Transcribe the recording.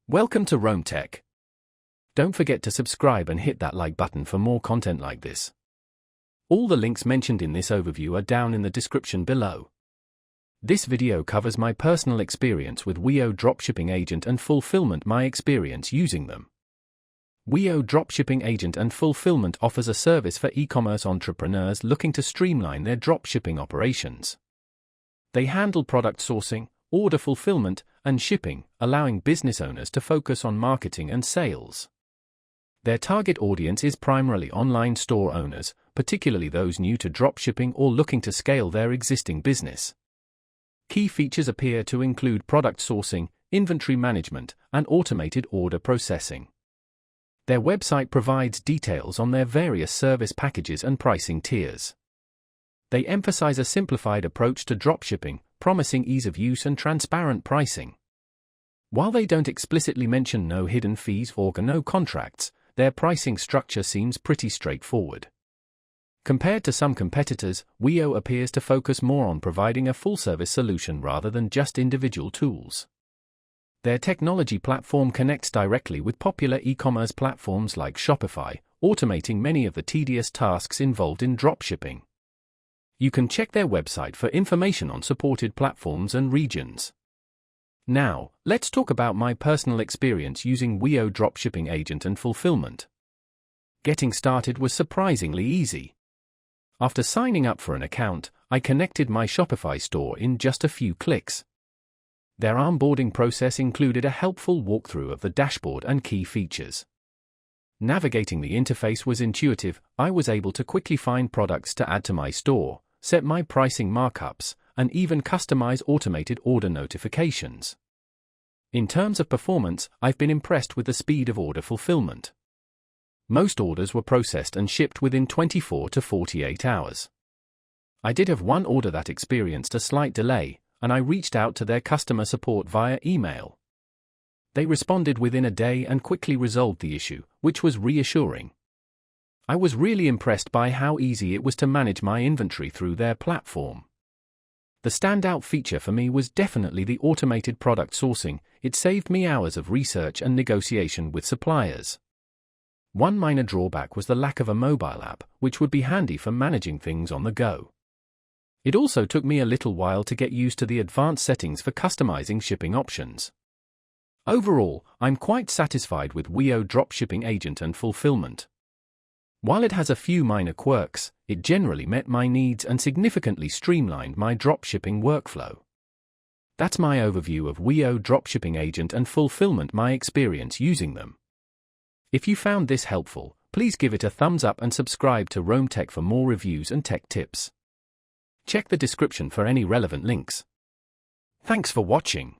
Welcome to Rome Tech. Don't forget to subscribe and hit that like button for more content like this. All the links mentioned in this overview are down in the description below. This video covers my personal experience with Wiio Dropshipping Agent and Fulfillment, my experience using them. Wiio Dropshipping Agent and Fulfillment offers a service for e-commerce entrepreneurs looking to streamline their dropshipping operations. They handle product sourcing, order fulfillment, and shipping, allowing business owners to focus on marketing and sales. Their target audience is primarily online store owners, particularly those new to dropshipping or looking to scale their existing business. Key features appear to include product sourcing, inventory management, and automated order processing. Their website provides details on their various service packages and pricing tiers. They emphasize a simplified approach to dropshipping, promising ease of use and transparent pricing. While they don't explicitly mention no hidden fees or no contracts, their pricing structure seems pretty straightforward. Compared to some competitors, Wiio appears to focus more on providing a full-service solution rather than just individual tools. Their technology platform connects directly with popular e-commerce platforms like Shopify, automating many of the tedious tasks involved in dropshipping. You can check their website for information on supported platforms and regions. Now, let's talk about my personal experience using Wiio Dropshipping Agent and Fulfillment. Getting started was surprisingly easy. After signing up for an account, I connected my Shopify store in just a few clicks. Their onboarding process included a helpful walkthrough of the dashboard and key features. Navigating the interface was intuitive. I was able to quickly find products to add to my store, set my pricing markups, and even customize automated order notifications. In terms of performance, I've been impressed with the speed of order fulfillment. Most orders were processed and shipped within 24 to 48 hours. I did have one order that experienced a slight delay, and I reached out to their customer support via email. They responded within a day and quickly resolved the issue, which was reassuring. I was really impressed by how easy it was to manage my inventory through their platform. The standout feature for me was definitely the automated product sourcing. It saved me hours of research and negotiation with suppliers. One minor drawback was the lack of a mobile app, which would be handy for managing things on the go. It also took me a little while to get used to the advanced settings for customizing shipping options. Overall, I'm quite satisfied with Wiio Dropshipping Agent and Fulfillment. While it has a few minor quirks, it generally met my needs and significantly streamlined my dropshipping workflow. That's my overview of Wiio Dropshipping Agent and Fulfillment, my experience using them. If you found this helpful, please give it a thumbs up and subscribe to Rome Tech for more reviews and tech tips. Check the description for any relevant links. Thanks for watching.